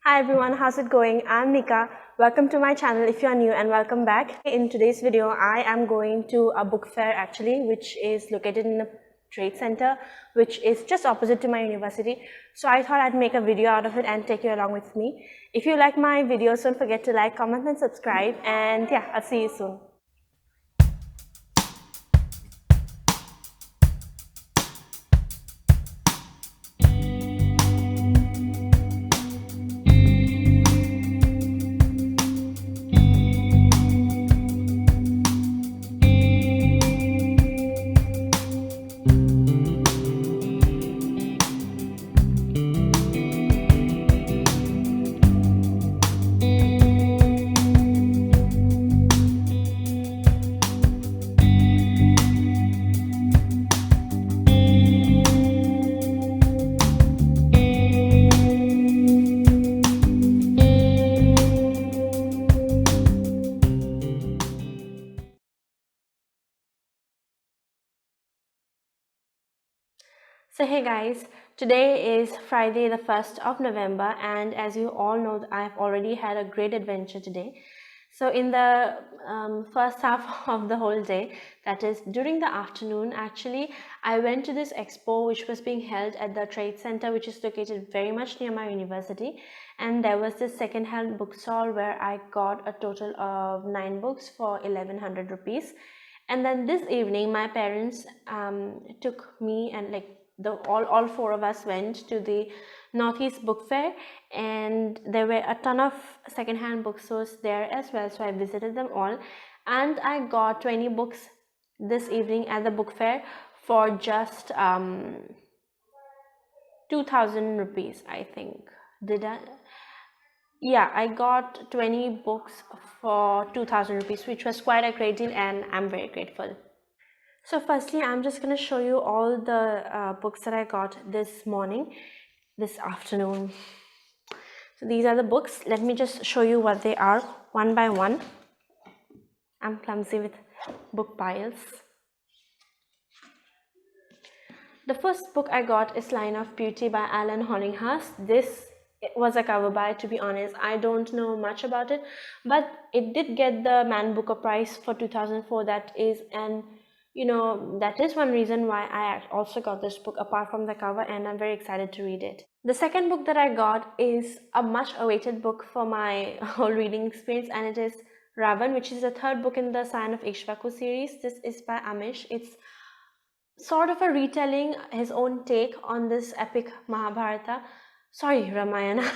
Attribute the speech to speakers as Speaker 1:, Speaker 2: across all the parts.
Speaker 1: Hi everyone, how's it going? I'm Nika. Welcome to my channel if you are new and welcome back. In today's video, I am going to a book fair actually, which is located in a trade center, which is just opposite to my university. So I thought I'd make a video out of it and take you along with me. If you like my videos, don't forget to like, comment and subscribe, and yeah, I'll see you soon. So hey guys, today is Friday the 1st of November, and as you all know, I've already had a great adventure today. So in the first half of the whole day, that is during the afternoon, actually, I went to this expo which was being held at the Trade Center, which is located very much near my university. And there was this second-hand bookstall where I got a total of 9 books for 1100 rupees. And then this evening, my parents took me and all four of us went to the Northeast Bookfair, and there were a ton of second-hand bookstores there as well, so I visited them all, and I got 20 books this evening at the book fair for just 2000 rupees, I think. Did I? Yeah, I got 20 books for 2000 rupees, which was quite a great deal, and I'm very grateful. So firstly, I'm just going to show you all the books that I got this afternoon. So these are the books. Let me just show you what they are one by one. I'm clumsy with book piles. The first book I got is Line of Beauty by Alan Hollinghurst. This was a cover buy, to be honest. I don't know much about it, but it did get the Man Booker Prize for 2004. That is that is one reason why I also got this book apart from the cover, and I'm very excited to read it. The second book that I got is a much awaited book for my whole reading experience, and it is Ravan, which is the third book in the Sign of Ikshvaku series. This is by Amish. It's sort of a retelling, his own take on this epic Ramayana.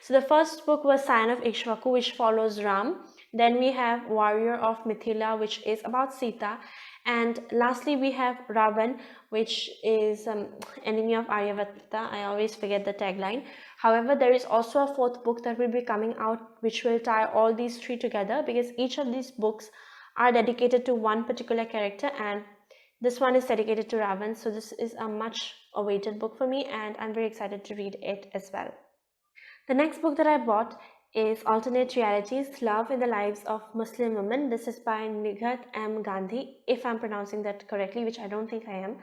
Speaker 1: So the first book was Sign of Ikshvaku, which follows Ram. Then we have Warrior of Mithila, which is about Sita. And lastly, we have Ravan, which is enemy of Aryavata. I always forget the tagline. However, there is also a fourth book that will be coming out, which will tie all these three together, because each of these books are dedicated to one particular character, and this one is dedicated to Ravan. So this is a much awaited book for me, and I'm very excited to read it as well. The next book that I bought is Alternate Realities, Love in the Lives of Muslim Women. This is by Nighat M. Gandhi, if I'm pronouncing that correctly, which I don't think I am.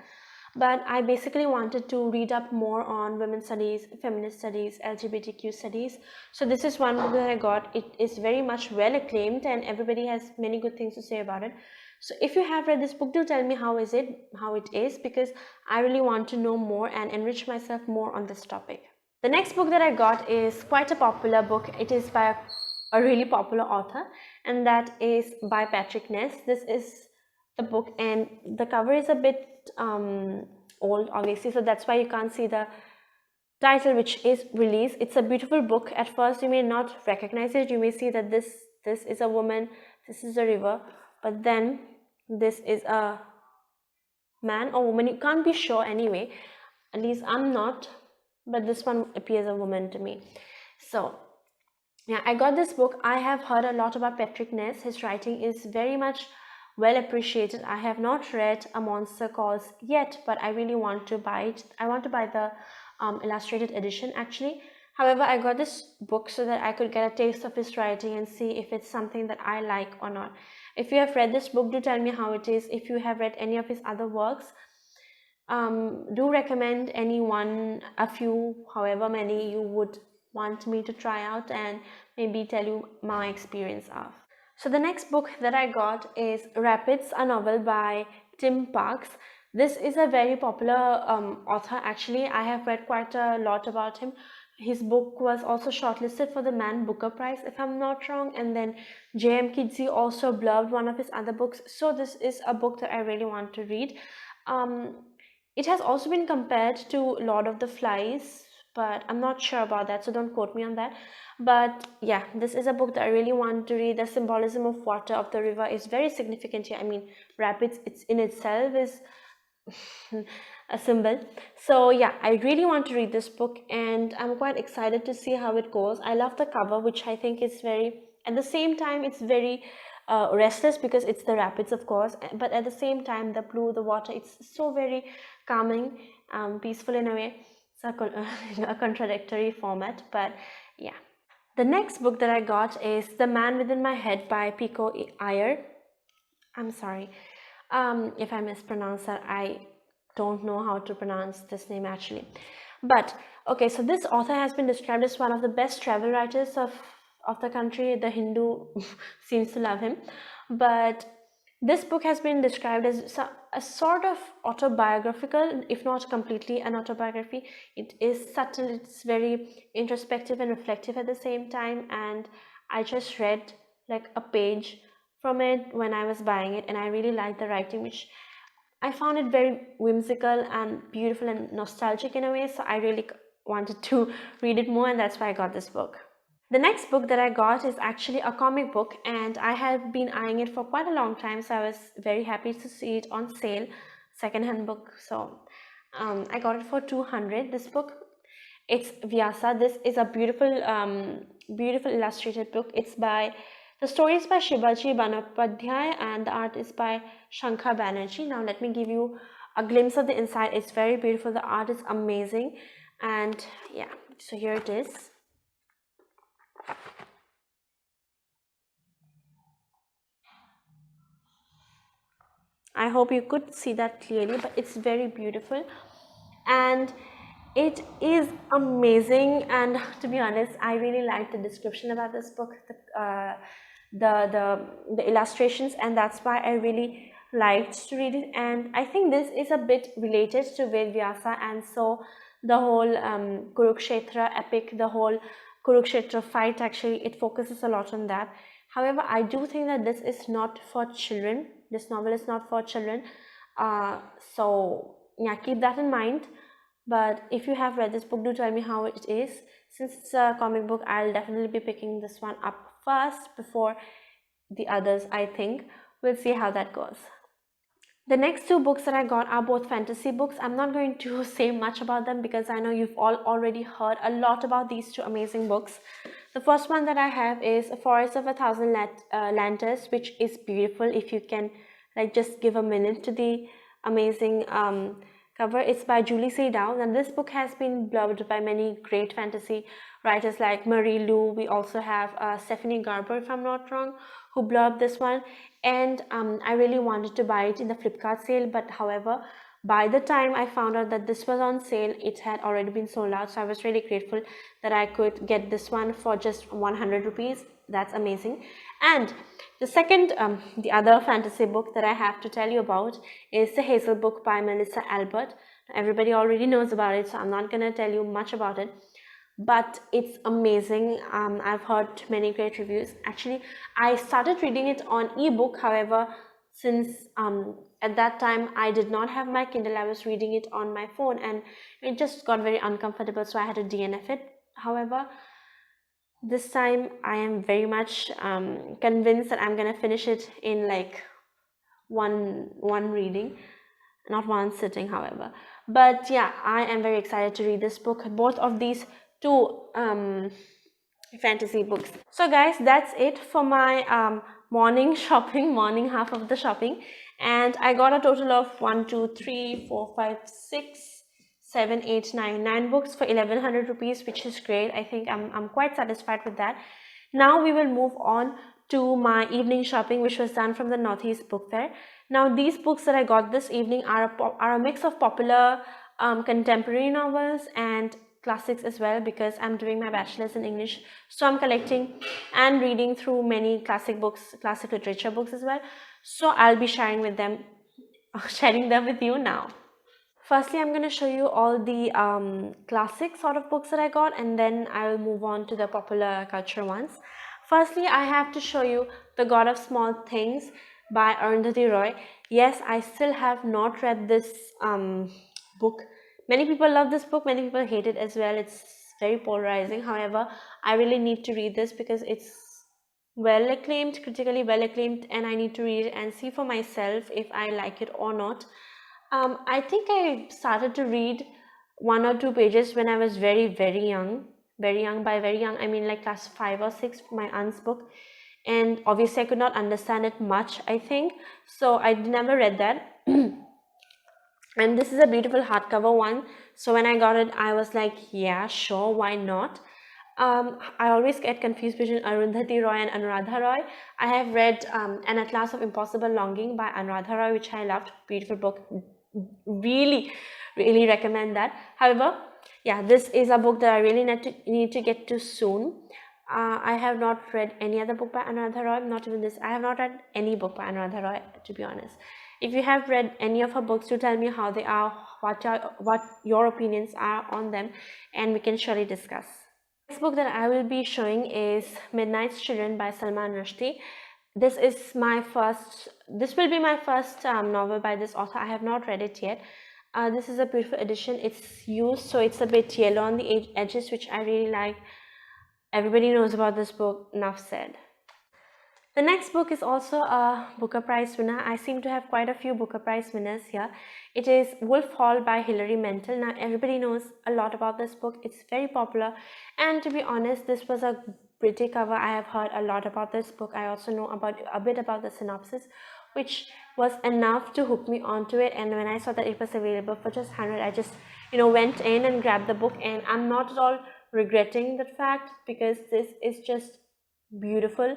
Speaker 1: But I basically wanted to read up more on women's studies, feminist studies, LGBTQ studies. So this is one book that I got. It is very much well acclaimed, and everybody has many good things to say about it. So if you have read this book, do tell me how it is, because I really want to know more and enrich myself more on this topic. The next book that I got is quite a popular book. It is by a really popular author, and that is by Patrick Ness. This is the book, and the cover is a bit old, obviously, so that's why you can't see the title, which is Release. It's a beautiful book. At first you may not recognize it. You may see that this is a woman, this is a river, but then this is a man or woman. You can't be sure anyway, at least I'm not, but this one appears a woman to me. So yeah, I got this book. I have heard a lot about Patrick Ness. His writing is very much well appreciated. I have not read A Monster Calls yet, but I really want to buy it. I want to buy the illustrated edition actually. However, I got this book so that I could get a taste of his writing and see if it's something that I like or not. If you have read this book, do tell me how it is. If you have read any of his other works, do recommend any one, a few, however many you would want me to try out and maybe tell you my experience of. So the next book that I got is Rapids, a novel by Tim Parks. This is a very popular author. Actually, I have read quite a lot about him. His book was also shortlisted for the Man Booker Prize, if I'm not wrong, and then J.M. Kidzi also blurbed one of his other books. So this is a book that I really want to read. It has also been compared to Lord of the Flies, but I'm not sure about that, so don't quote me on that. But yeah, this is a book that I really want to read. The symbolism of water, of the river, is very significant here. I mean, rapids, it's in itself is a symbol. So yeah, I really want to read this book, and I'm quite excited to see how it goes. I love the cover, which I think is very, at the same time, it's very restless because it's the rapids, of course, but at the same time, the blue, the water, it's so very calming, peaceful in a way. It's a contradictory format, but yeah. The next book that I got is The Man Within My Head by Pico Iyer. I'm sorry if I mispronounce that. I don't know how to pronounce this name actually. But okay, so this author has been described as one of the best travel writers of the country. The Hindu seems to love him. But this book has been described as a sort of autobiographical, if not completely an autobiography. It is subtle, it's very introspective and reflective at the same time, and I just read like a page from it when I was buying it, and I really liked the writing, which I found it very whimsical and beautiful and nostalgic in a way, so I really wanted to read it more, and that's why I got this book. The next book that I got is actually a comic book, and I have been eyeing it for quite a long time, so I was very happy to see it on sale, second-hand book. So I got it for 200. This book, it's Vyasa. This is a beautiful beautiful illustrated book. The story is by Shivaji Banappadhyay and the art is by Shankar Banerjee. Now let me give you a glimpse of the inside. It's very beautiful. The art is amazing, and yeah, so here it is. I hope you could see that clearly, but it's very beautiful and it is amazing. And to be honest, I really like the description about this book, the illustrations, and that's why I really liked to read it. And I think this is a bit related to Ved Vyasa, and so the whole Kurukshetra epic, the whole Kurukshetra fight, actually it focuses a lot on that. However, I do think that this is not for children. This novel is not for children. So yeah, keep that in mind. But if you have read this book, do tell me how it is. Since it's a comic book, I'll definitely be picking this one up first before the others, I think. We'll see how that goes. The next two books that I got are both fantasy books. I'm not going to say much about them because I know you've all already heard a lot about these two amazing books. The first one that I have is A Forest of a Thousand Lanterns, which is beautiful. If you can like just give a minute to the amazing cover. It's by Julie C. Dow, and this book has been blurbed by many great fantasy writers like Marie Lu. We also have Stephanie Garber, if I'm not wrong, who blurbed this one. And I really wanted to buy it in the Flipkart sale, but however, by the time I found out that this was on sale, it had already been sold out. So I was really grateful that I could get this one for just 100 rupees. That's amazing. And the second, the other fantasy book that I have to tell you about is The Hazel Book by Melissa Albert. Everybody already knows about it, so I'm not going to tell you much about it. But it's amazing. I've heard many great reviews. Actually, I started reading it on ebook. However, since at that time I did not have my Kindle, I was reading it on my phone and it just got very uncomfortable, so I had to DNF it. However, this time I am very much convinced that I'm gonna finish it in like one reading, not one sitting, however. But yeah, I am very excited to read this book, both of these two fantasy books. So guys, that's it for my morning shopping, morning half of the shopping, and I got a total of 1 2 3 4 5 6 7 8 9 books for 1100 rupees, which is great. I think I'm quite satisfied with that. Now we will move on to my evening shopping, which was done from the Northeast Bookfair. Now these books that I got this evening are a mix of popular contemporary novels and classics as well, because I'm doing my bachelor's in English, so I'm collecting and reading through many classic books, classic literature books as well. So I'll be sharing them with you now. Firstly, I'm going to show you all the classic sort of books that I got, and then I'll move on to the popular culture ones. Firstly, I have to show you The God of Small Things by Arundhati Roy. Yes, I still have not read this book. Many people love this book, many people hate it as well. It's very polarizing. However, I really need to read this because it's well acclaimed, critically well acclaimed, and I need to read it and see for myself if I like it or not. I think I started to read 1 or 2 pages when I was very, very young. Very young. By very young, I mean like class 5 or 6, my aunt's book. And obviously I could not understand it much, I think. So I never read that. And this is a beautiful hardcover one. So when I got it, I was like, yeah, sure, why not? I always get confused between Arundhati Roy and Anuradha Roy. I have read An Atlas of Impossible Longing by Anuradha Roy, which I loved. Beautiful book. Really, really recommend that. However, yeah, this is a book that I really need to get to soon. I have not read any other book by Anuradha Roy, not even this. I have not read any book by Anuradha Roy, to be honest. If you have read any of her books, do tell me how they are, what your opinions are on them, and we can surely discuss. Next book that I will be showing is Midnight's Children by Salman Rushdie. This will be my first novel by this author. I have not read it yet. This is a beautiful edition. It's used, so it's a bit yellow on the edges, which I really like. Everybody knows about this book, enough said. The next book is also a Booker Prize winner. I seem to have quite a few Booker Prize winners here. It is Wolf Hall by Hilary Mantel. Now everybody knows a lot about this book. It's very popular, and to be honest, this was a pretty cover. I have heard a lot about this book. I also know a bit about the synopsis, which was enough to hook me onto it. And when I saw that it was available for just 100, I just went in and grabbed the book, and I'm not at all regretting that fact, because this is just beautiful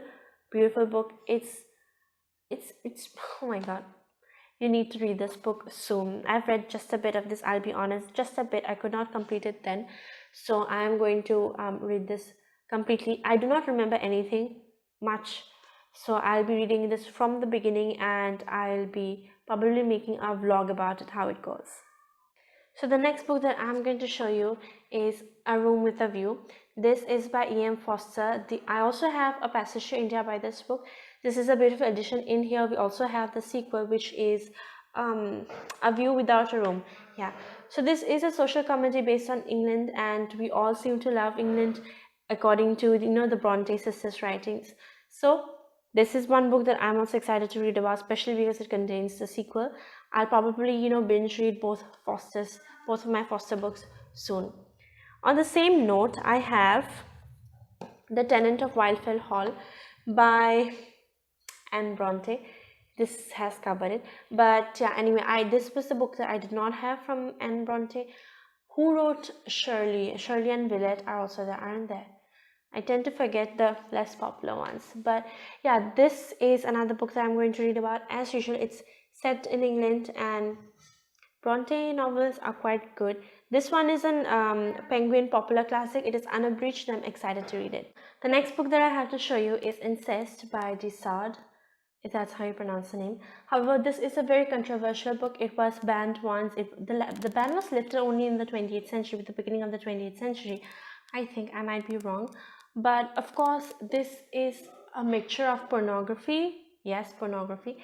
Speaker 1: book. It's oh my god, you need to read this book soon. I've read just a bit of this, I'll be honest, just a bit. I could not complete it then, so I'm going to read this completely. I do not remember anything much, so I'll be reading this from the beginning, and I'll be probably making a vlog about it, how it goes. So the next book that I'm going to show you is A Room with a View. This is by E.M. Foster. I also have A Passage to India by this book. This is a beautiful edition. In here we also have the sequel, which is A View Without a Room. Yeah. So this is a social comedy based on England, and we all seem to love England according to the Bronte sisters' writings. So this is one book that I'm also excited to read about, especially because it contains the sequel. I'll probably binge read both of my Foster books soon. On the same note, I have The Tenant of Wildfell Hall by Anne Bronte. This has covered it, but yeah, anyway, this was the book that I did not have from Anne Bronte. Who wrote Shirley? Shirley and Villette are also there, aren't there? I tend to forget the less popular ones, but yeah, this is another book that I'm going to read about. As usual, it's set in England, and Bronte novels are quite good. This one is an Penguin popular classic. It is unabridged, and I'm excited to read it. The next book that I have to show you is Incest by Desard, if that's how you pronounce the name. However, this is a very controversial book. It was banned once. The ban was lifted only in the 20th century, with the beginning of the 20th century. I think I might be wrong. But of course, this is a mixture of pornography, yes, pornography,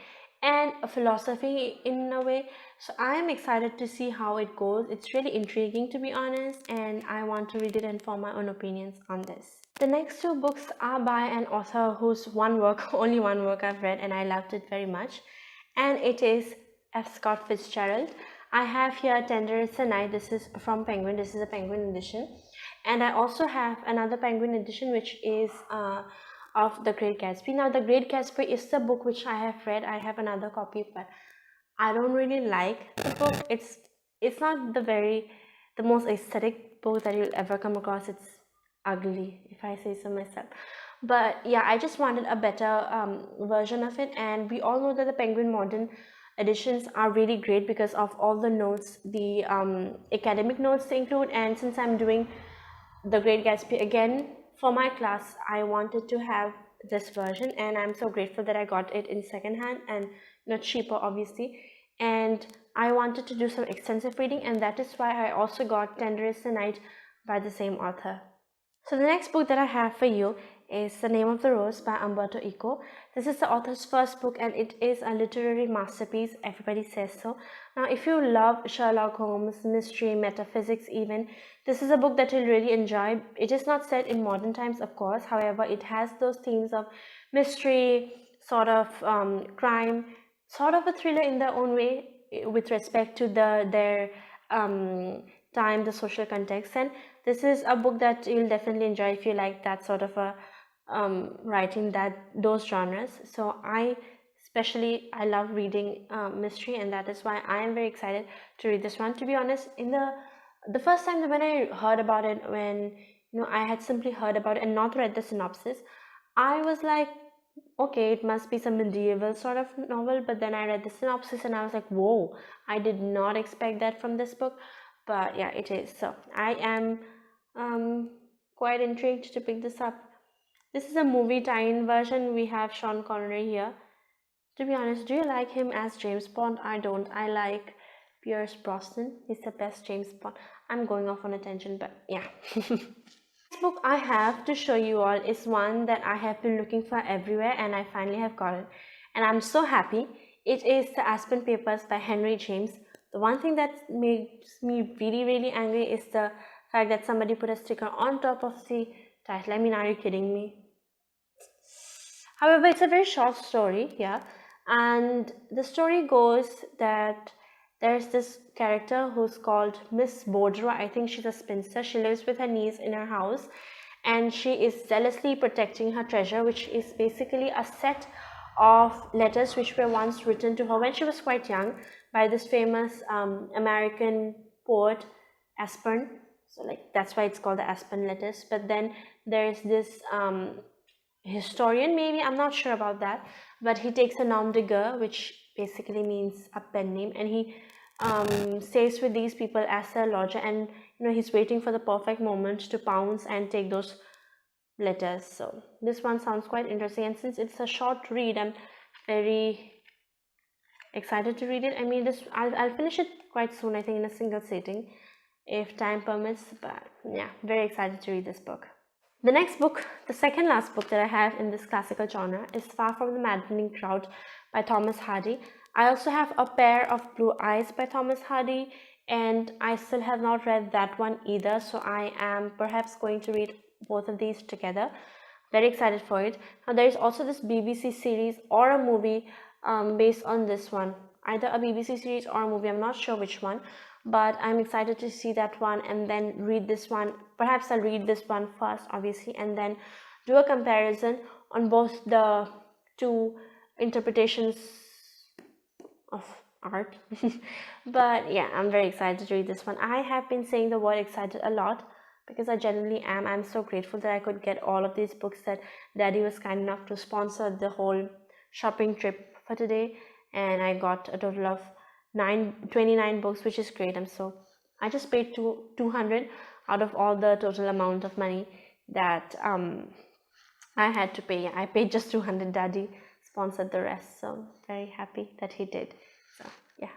Speaker 1: and a philosophy in a way. So I am excited to see how it goes. It's really intriguing, to be honest, and I want to read it and form my own opinions on this. The next two books are by an author whose only one work I've read, and I loved it very much, and it is F. Scott Fitzgerald. I have here Tender It's a Night. This is from Penguin. This is a Penguin edition. And I also have another Penguin edition, which is of The Great Gatsby. Now, The Great Gatsby is the book which I have read. I have another copy, but I don't really like the book. It's not the most aesthetic book that you'll ever come across. It's ugly, if I say so myself. But yeah, I just wanted a better version of it. And we all know that the Penguin Modern editions are really great because of all the notes, the academic notes they include. And since I'm doing The Great Gatsby again for my class, I wanted to have this version, and I'm so grateful that I got it in second hand and not cheaper, obviously. And I wanted to do some extensive reading, and that is why I also got Tender is the Night by the same author. So the next book that I have for you is The Name of the Rose by Umberto Eco. This is the author's first book, and it is a literary masterpiece. Everybody says so. Now, if you love Sherlock Holmes, mystery, metaphysics even, this is a book that you'll really enjoy. It is not set in modern times, of course. However, it has those themes of mystery, sort of crime, sort of a thriller in their own way with respect to their time, the social context. And this is a book that you'll definitely enjoy if you like that sort of a writing, those genres. So I love reading mystery, and that is why I am very excited to read this one. To be honest, in the first time when I heard about it, when I had simply heard about it and not read the synopsis, I was like, okay, it must be some medieval sort of novel. But then I read the synopsis and I was like, whoa, I did not expect that from this book. But yeah, it is. So I am quite intrigued to pick this up. This is a movie tie-in version. We have Sean Connery here. To be honest, do you like him as James Bond? I don't. I like Pierce Brosnan. He's the best James Bond. I'm going off on a tangent, but yeah. This book I have to show you all is one that I have been looking for everywhere, and I finally have got it. And I'm so happy. It is The Aspen Papers by Henry James. The one thing that makes me really, really angry is the fact that somebody put a sticker on top of the title. I mean, are you kidding me? However, it's a very short story, yeah. And the story goes that there's this character who's called Miss Bodra. I think she's a spinster. She lives with her niece in her house, and she is zealously protecting her treasure, which is basically a set of letters which were once written to her when she was quite young by this famous American poet Aspen. So that's why it's called the Aspen letters. But then there's this historian, maybe, I'm not sure about that, but he takes a nom de guerre, which basically means a pen name, and he stays with these people as their lodger, and he's waiting for the perfect moment to pounce and take those letters. So this one sounds quite interesting, and since it's a short read, I'm very excited to read it. I mean, I'll finish it quite soon, I think, in a single sitting if time permits. But yeah, very excited to read this book. The next book, the second last book that I have in this classical genre, is Far from the Maddening Crowd by Thomas Hardy. I also have A Pair of Blue Eyes by Thomas Hardy, and I still have not read that one either, so I am perhaps going to read both of these together. Very excited for it. Now there is also this BBC series or a movie based on this one, either a BBC series or a movie, I'm not sure which one, but I'm excited to see that one and then read this one. Perhaps I'll read this one first, obviously, and then do a comparison on both the two interpretations of art. But yeah, I'm very excited to read this one. I have been saying the word excited a lot because I genuinely am. I'm so grateful that I could get all of these books, that Daddy was kind enough to sponsor the whole shopping trip for today, and I got a total of 29 books, which is great. I just paid 200 out of all the total amount of money that I had to pay. I paid just 200. Daddy sponsored the rest, so very happy that he did. So yeah,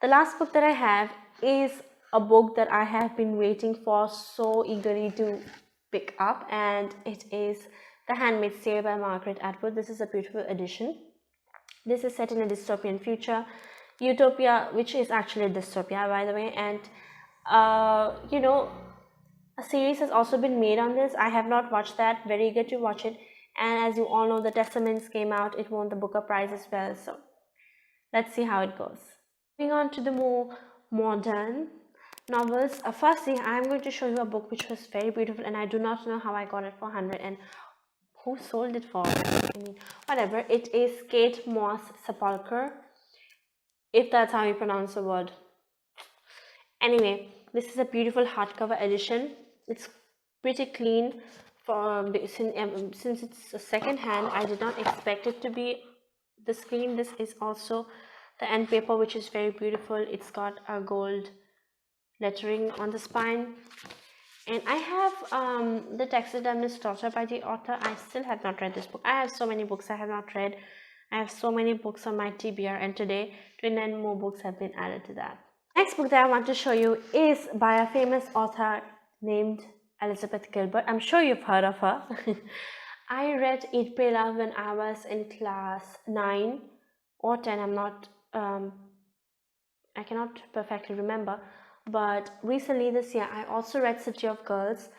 Speaker 1: the last book that I have is a book that I have been waiting for so eagerly to pick up, and it is The Handmaid's Tale by Margaret Atwood. This is a beautiful edition. This is set in a dystopian future, utopia, which is actually a dystopia, by the way. And a series has also been made on this. I have not watched that. Very eager to watch it. And as you all know, The Testaments came out. It won the Booker Prize as well. So let's see how it goes. Moving on to the more modern novels. Firstly, I'm going to show you a book which was very beautiful, and I do not know how I got it for 100 and who sold it for. I mean, whatever. It is Kate Moss Sepulchre, if that's how you pronounce the word. Anyway, this is a beautiful hardcover edition. It's pretty clean for since it's a second hand. I did not expect it to be the screen. This is also the end paper, which is very beautiful. It's got a gold lettering on the spine. And I have the Taxidermist's Daughter by the author. I still have not read this book. I have so many books I have not read. I have so many books on my TBR, and today 29 more books have been added to that. Next book that I want to show you is by a famous author named Elizabeth Gilbert. I'm sure you've heard of her. I read Eat, Pray, Love when I was in class 9 or 10. I cannot perfectly remember. But recently this year, I also read City of Girls.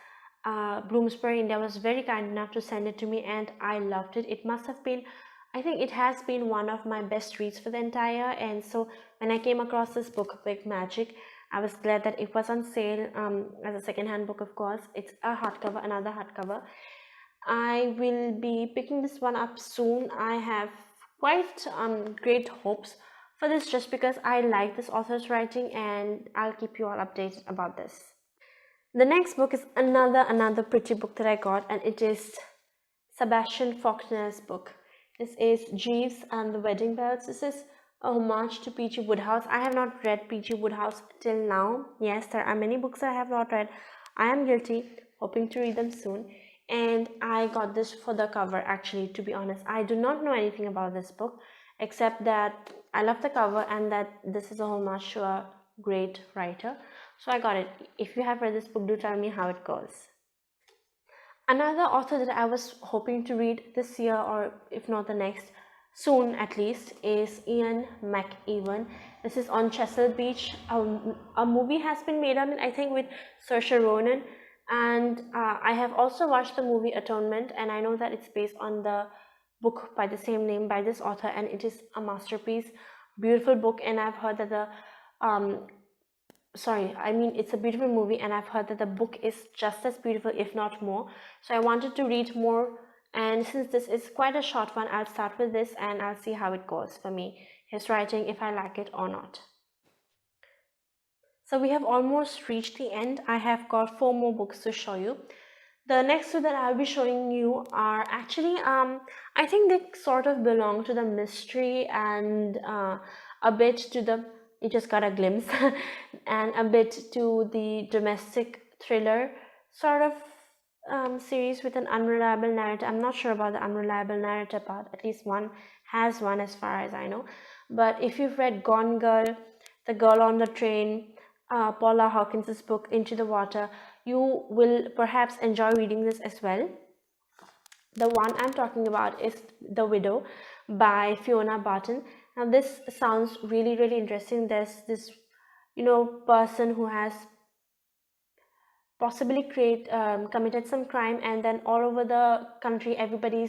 Speaker 1: Bloomsbury, India was very kind enough to send it to me, and I loved it. It must have been, I think it has been one of my best reads for the entire. And so when I came across this book, Big Magic, I was glad that it was on sale as a second-hand book, of course. It's a hardcover, another hardcover. I will be picking this one up soon. I have quite great hopes for this, just because I like this author's writing, and I'll keep you all updated about this. The next book is another pretty book that I got, and it is Sebastian Faulkner's book. This is Jeeves and the Wedding Bells. This is a homage to P.G. Wodehouse. I have not read P.G. Wodehouse till now. Yes, there are many books I have not read. I am guilty, hoping to read them soon. And I got this for the cover, actually, to be honest. I do not know anything about this book, except that I love the cover and that this is a homage to a great writer. So I got it. If you have read this book, do tell me how it goes. Another author that I was hoping to read this year, or if not the next, soon at least, is Ian McEwan. This is On Chesil Beach. A movie has been made on it, I think, with Saoirse Ronan. And I have also watched the movie Atonement, and I know that it's based on the book by the same name by this author, and it is a masterpiece, beautiful book. And I've heard that it's a beautiful movie, and I've heard that the book is just as beautiful, if not more. So I wanted to read more, and since this is quite a short one, I'll start with this and I'll see how it goes for me, his writing, if I like it or not. So we have almost reached the end. I have got 4 more books to show you. The next 2 that I'll be showing you are actually, I think they sort of belong to the mystery and a bit to the, you just got a glimpse, and a bit to the domestic thriller sort of series with an unreliable narrator. I'm not sure about the unreliable narrator part. At least one has one, as far as I know. But if you've read Gone Girl, The Girl on the Train, Paula Hawkins's book Into the Water, you will perhaps enjoy reading this as well. The one I'm talking about is The Widow by Fiona Barton. Now this sounds really, really interesting. There's this, person who has possibly committed some crime, and then all over the country everybody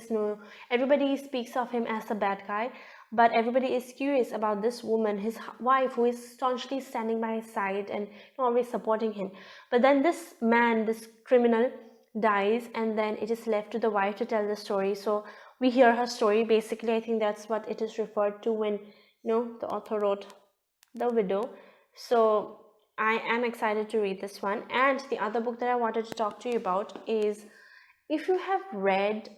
Speaker 1: speaks of him as a bad guy, but everybody is curious about this woman, his wife, who is staunchly standing by his side and always supporting him. But then this man, this criminal, dies, and then it is left to the wife to tell the story. So we hear her story. Basically, I think that's what it is referred to when the author wrote The Widow. So I am excited to read this one. And the other book that I wanted to talk to you about is, if you have read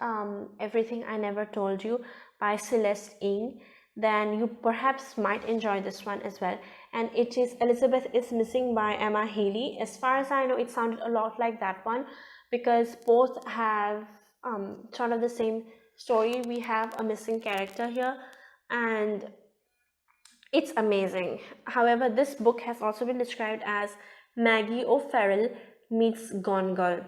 Speaker 1: Everything I Never Told You by Celeste Ng, then you perhaps might enjoy this one as well. And it is Elizabeth is Missing by Emma Healy. As far as I know, it sounded a lot like that one, because both have sort of the same story. We have a missing character here, and it's amazing. However, this book has also been described as Maggie O'Farrell meets Gone Girl.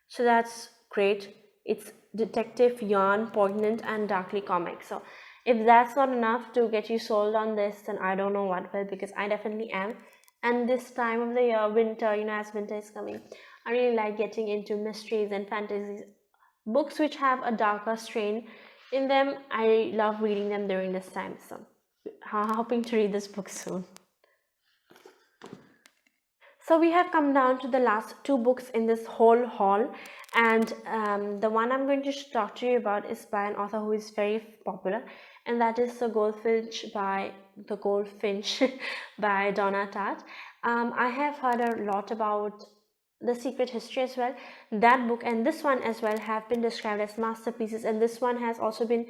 Speaker 1: So that's great. It's detective, yarn, poignant, and darkly comic. So if that's not enough to get you sold on this, then I don't know what will, because I definitely am. And this time of the year, winter, as winter is coming, I really like getting into mysteries and fantasies, books which have a darker strain in them. I love reading them during this time. So I'm hoping to read this book soon. So we have come down to the last 2 books in this whole haul, and the one I'm going to talk to you about is by an author who is very popular, and that is The Goldfinch by Donna Tartt. I have heard a lot about The Secret History as well. That book and this one as well have been described as masterpieces, and this one has also been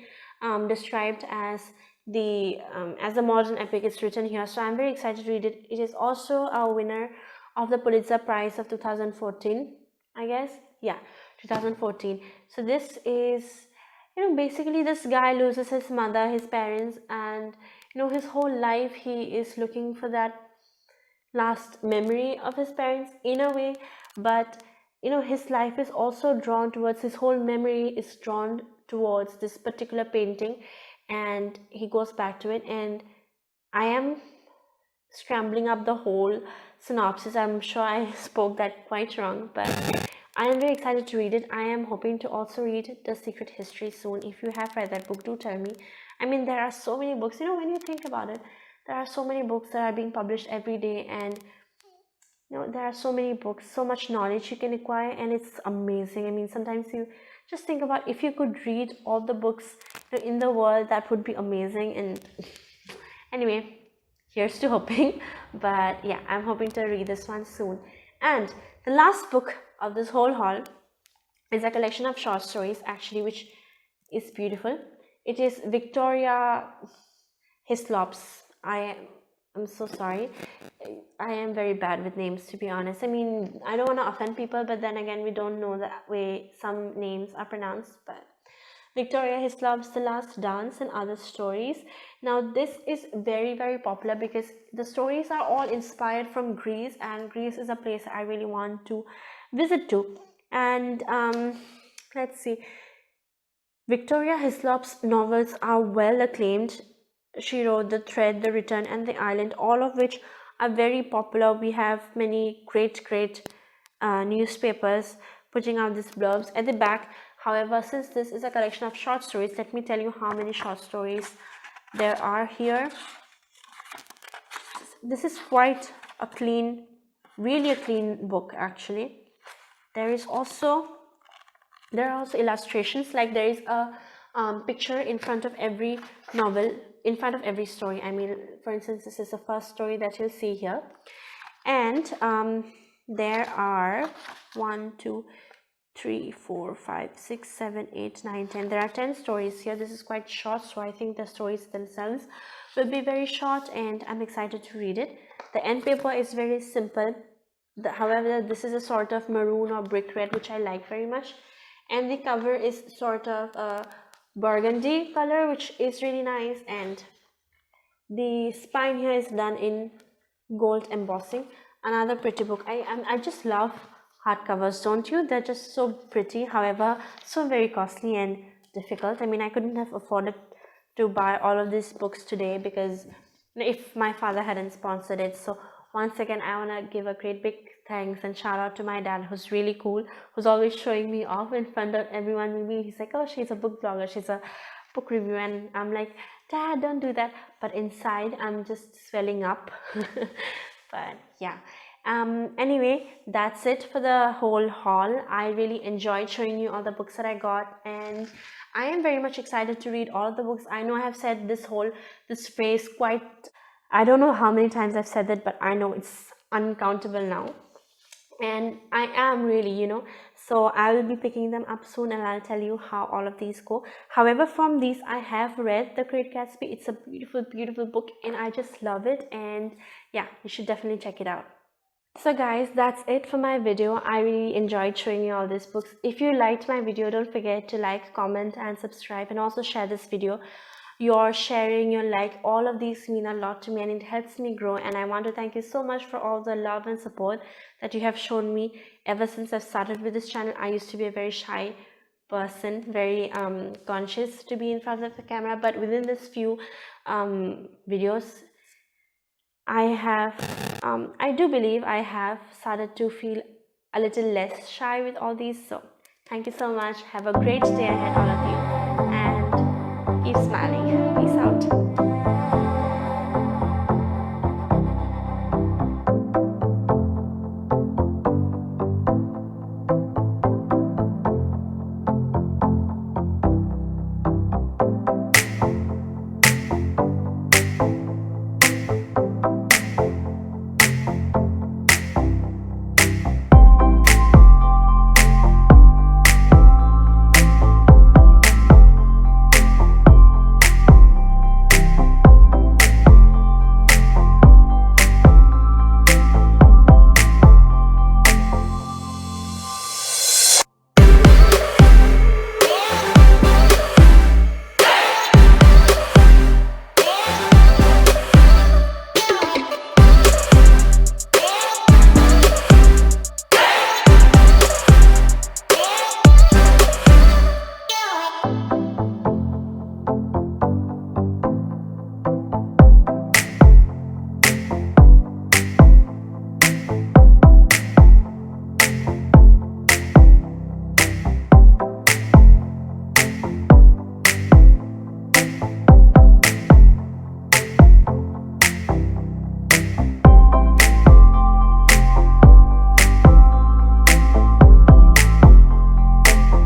Speaker 1: described as a modern epic. It's written here, so I'm very excited to read it. It is also a winner of the Pulitzer Prize of 2014, I guess. Yeah, 2014. So this is, basically this guy loses his mother, his parents, and his whole life he is looking for that last memory of his parents in a way, but his life is also drawn towards, his whole memory is drawn towards this particular painting, and he goes back to it. And I am scrambling up the whole synopsis. I'm sure I spoke that quite wrong, but I am very excited to read it. I am hoping to also read The Secret History soon. If you have read that book, do tell me. I mean, there are so many books, when you think about it, there are so many books that are being published every day, and there are so many books, so much knowledge you can acquire, and it's amazing. I mean, sometimes you just think about, if you could read all the books in the world, that would be amazing. And anyway, here's to hoping. But yeah, I'm hoping to read this one soon. And the last book of this whole haul is a collection of short stories, actually, which is beautiful. It is Victoria Hislop's. I'm so sorry. I am very bad with names, to be honest. I mean, I don't want to offend people, but then again, we don't know the way some names are pronounced. But Victoria Hislop's The Last Dance and Other Stories. Now, this is very, very popular because the stories are all inspired from Greece, and Greece is a place I really want to visit to. And let's see. Victoria Hislop's novels are well acclaimed. She wrote The Thread, The Return, and The Island, all of which are very popular. We have many great newspapers putting out these blurbs at the back. However, since this is a collection of short stories, let me tell you how many short stories there are here. This is quite a clean, really a clean book, actually. There are also illustrations, like there is a picture in front of every novel, in front of every story. I mean, for instance, this is the first story that you'll see here, and there are 1, 2, 3, 4, 5, 6, 7, 8, 9, 10. There are 10 stories here. This is quite short, so I think the stories themselves will be very short, and I'm excited to read it. The end paper is very simple. However, this is a sort of maroon or brick red, which I like very much, and the cover is sort of a burgundy color, which is really nice, and the spine here is done in gold embossing. Another pretty book. I just love hardcovers, don't you? They're just so pretty, however so very costly and difficult. I mean, I couldn't have afforded to buy all of these books today because if my father hadn't sponsored it. So once again, I want to give a great big thanks and shout out to my dad, who's really cool, who's always showing me off in front of everyone. Maybe he's like, oh, she's a book blogger, she's a book reviewer, and I'm like, Dad, don't do that. But inside, I'm just swelling up. But yeah. Anyway, that's it for the whole haul. I really enjoyed showing you all the books that I got, and I am very much excited to read all of the books. I know I have said this phrase quite, I don't know how many times I've said that, but I know it's uncountable now. And I am really, so I will be picking them up soon, and I'll tell you how all of these go. However, from these, I have read The Great Gatsby. It's a beautiful, beautiful book, and I just love it. And yeah, you should definitely check it out. So guys, that's it for my video. I really enjoyed showing you all these books. If you liked my video, don't forget to like, comment, and subscribe, and also share this video. Your sharing, your like, all of these mean a lot to me, and it helps me grow. And I want to thank you so much for all the love and support that you have shown me ever since I've started with this channel. I used to be a very shy person, very conscious to be in front of the camera, but within this few videos, I do believe I have started to feel a little less shy with all these. So thank you so much. Have a great day ahead, all of you, and keep smiling. Peace out.